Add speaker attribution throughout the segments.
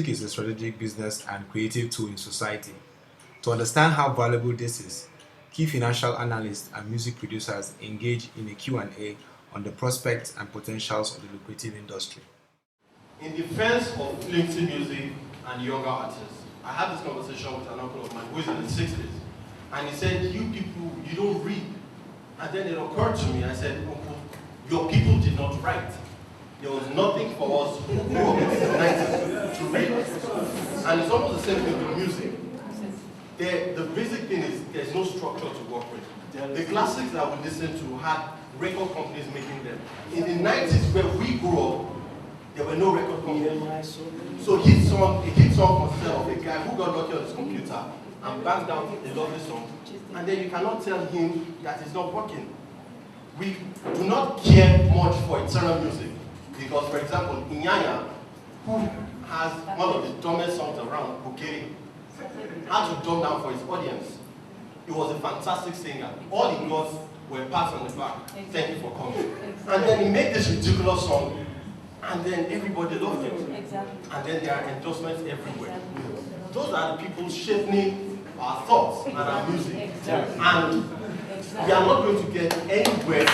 Speaker 1: music is a strategic business and creative tool in society. To understand how valuable this is, key financial analysts and music producers engage in a Q&A on the prospects and potentials of the lucrative industry.
Speaker 2: In defense of flimsy music and younger artists, I had this conversation with an uncle of mine who is in the 60s, and he said, you people, you don't read. And then it occurred to me, I said, Uncle, your people did not write. There was nothing for us who grew up in the 90s to read. And it's almost the same thing with music. The basic thing is there's no structure to work with. The classics that we listen to had record companies making them. In the 90s where we grew up, there were no record companies. So a hit song consisted of a guy who got lucky on his computer and banged out a lovely song, and then you cannot tell him that it's not working. We do not care much for eternal music because, for example, Inyanya, who has one of the dumbest songs around, Bukeri, had to dumb down for his audience. He was a fantastic singer. All he got were pats on the back. Thank you for coming. And then he made this ridiculous song, and then everybody loved it. And then there are endorsements everywhere. Those are the people shaping our thoughts and our music. And we are not going to get anywhere.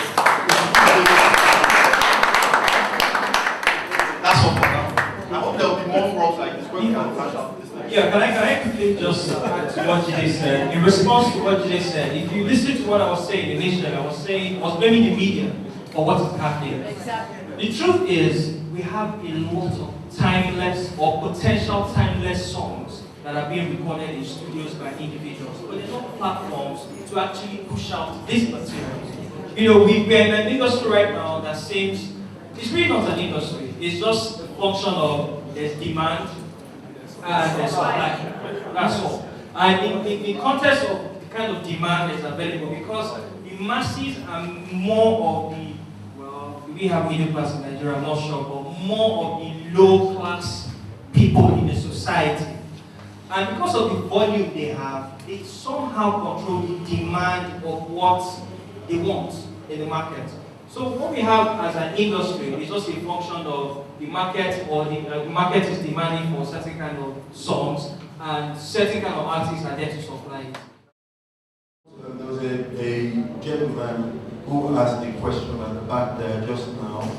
Speaker 2: That's all for now. I hope there will be more forums like this where we can flash out this thing.
Speaker 3: Yeah, can I quickly just add to what Jide said? In response to what Jide said, if you listen to what I was saying initially, I was blaming the media for what is happening. The truth is, we have a lot of timeless or potential timeless songs that are being recorded in studios by individuals, but there are no platforms to actually push out this material. You know, we're in an industry right now that seems, it's really not an industry, it's just a function of there's demand and there's supply. That's all. And in the context of the kind of demand that's available, because the masses are more of the, well, we have middle class in Nigeria, I'm not sure, but more of the low class people in the society. And because of the volume they have, they somehow control the demand of what they want in the market. So what we have as an industry is just a function of the market, or the market is demanding for certain kind of songs, and certain kind of artists are there to supply it.
Speaker 4: There was a gentleman who asked a question at the back there just now.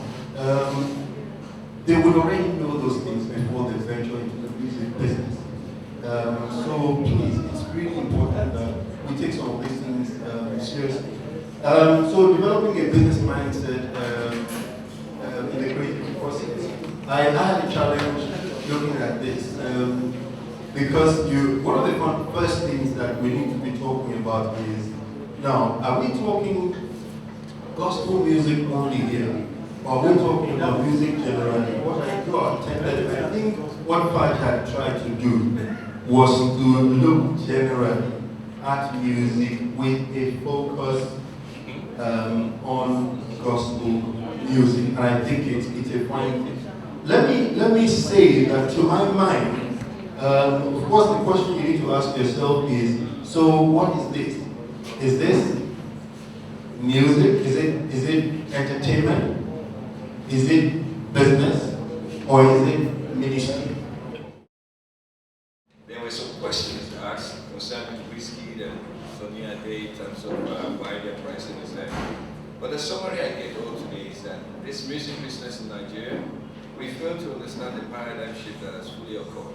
Speaker 4: They would already know those things before they venture into the music business. So please, it's really important that we take some of these things seriously. So developing a business mindset in the creative process. I had a challenge looking at this because one of the first things that we need to be talking about is, now, are we talking gospel music only here? Or are we talking about music generally? What I think what Faj had tried to do was to look generally at music with a focus on gospel music, and I think it's a fine thing. Let me say that to my mind, of course, the question you need to ask yourself is: so what is this? Is this music? Is it entertainment? Is it business? Or is it ministry?
Speaker 5: There were some questions asked concerning whiskey and Funmi in terms of why their pricing is there. But the summary I get all today is that this music business in Nigeria, we fail to understand the paradigm shift that has fully occurred.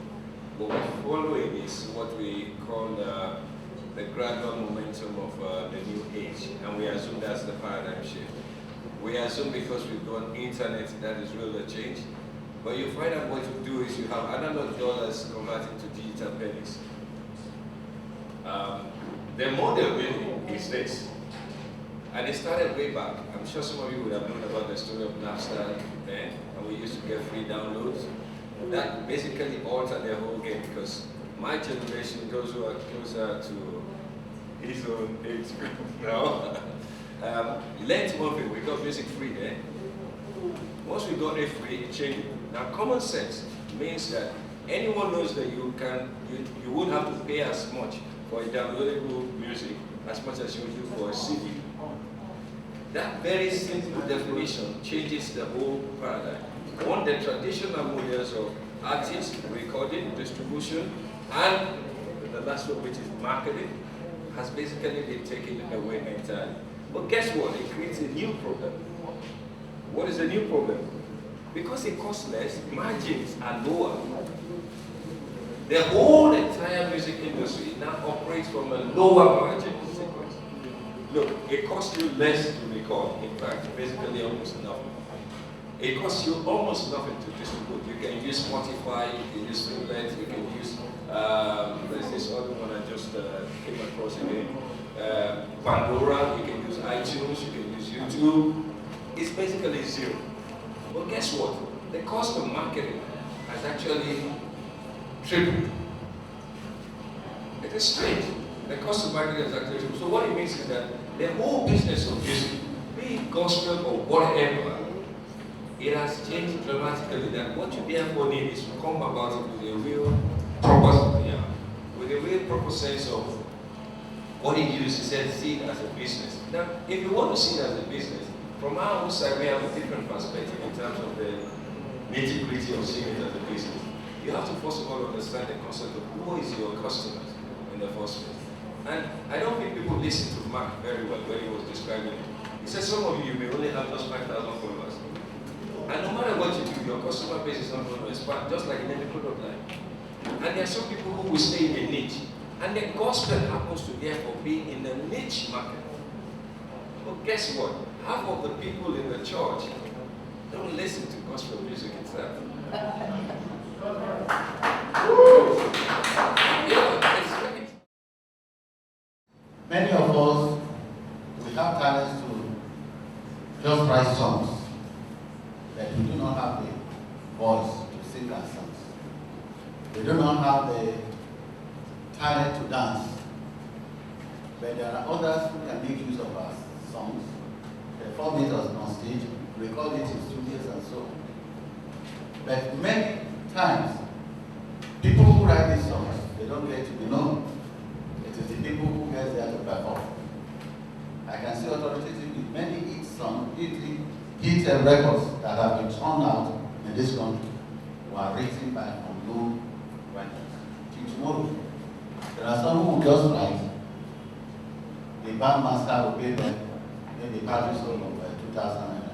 Speaker 5: What we're following is what we call the gradual momentum of the new age, and we assume that's the paradigm shift. We assume because we've got internet that is really a change. But you find out what you do is you have analog dollars converting to digital pennies. The model really is this. And it started way back. I'm sure some of you would have known about the story of Napster then, and we used to get free downloads. That basically altered the whole game because my generation, those who are closer to his own age group now, learned one thing, we got music free then. Once we got it free, it changed. Now, common sense means that anyone knows that you won't have to pay as much for a downloadable music as much as you do for a CD. That very simple definition changes the whole paradigm. One, the traditional models of artists, recording, distribution, and the last one, which is marketing, has basically been taken away entirely. But guess what? It creates a new problem. What is the new problem? Because it costs less, margins are lower. The whole entire music industry now operates from a lower margin sequence. Look, it costs you less to record, in fact, basically almost nothing. It costs you almost nothing to distribute. You can use Spotify, you can use Finland, you can use, there's this other one I just came across again, Pandora, you can use iTunes, you can use YouTube. It's basically zero. But guess what? The cost of marketing has actually tripled. It is strange. The cost of marketing has actually tripled. So what it means is that the whole business of music, be it gospel or whatever, it has changed dramatically. That what you therefore need is to come about it with a real proper, with a real proper sense of what it uses. He said, see it as a business. Now, if you want to see it as a business, from our own side, we have a different perspective in terms of the nitty-gritty of seeing it as a business. You have to first of all understand the concept of who is your customers in the first place. And I don't think people listen to Mark very well when he was describing it. He said some of you may only have just 5,000 followers. And no matter what you do, your customer base is not going to expand, just like in any product line. And there are some people who will stay in a niche. And the gospel happens to therefore be in a niche market. But guess what? Half of the people in the church don't listen to gospel music itself.
Speaker 6: Many of us, we have talents to just write songs, but we do not have the voice to sing our songs. We do not have the talent to dance, but there are others who can make use of our songs, perform it on stage, record it in studios and so on. But many times, people who write these songs, they don't get to be known. It is the people who get there to perform. I can see authoritatively many hit records that have been turned out in this country were written by unknown writers. Till tomorrow, there are some who just write, the bandmaster will pay them in the party soul of 2,000 naira.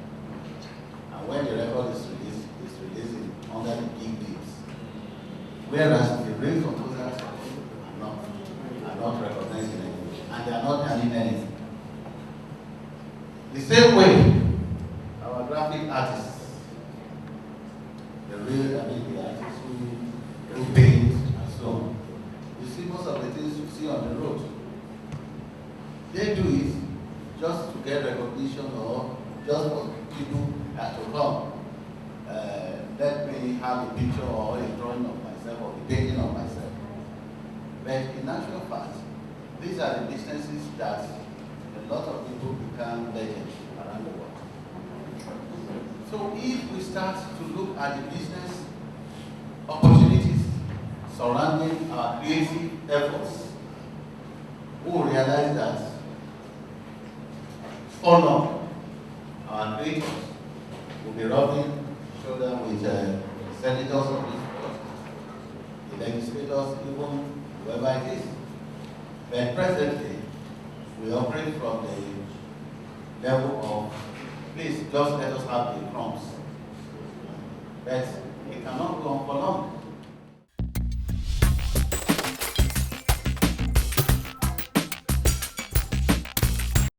Speaker 6: And when the record is released, it's released under the big deals. Whereas the real composers are not recognized in English, and they are not earning anything. The same way, our graphic artists, the artists who paint and so on, you see most of the things you see on the road, they do it just to get recognition or just for people to come. Let me have a picture or a drawing of myself or a painting of myself. But in actual fact, these are the businesses that a lot of people become legends around the world. So if we start to look at the business opportunities surrounding our creative efforts, we will realize that for long, our creators will be rubbing shoulders with senators of this world, the legislators, even whoever it is. But presently, we operate from the level of, please just let us have the crumbs. But it cannot go on for long.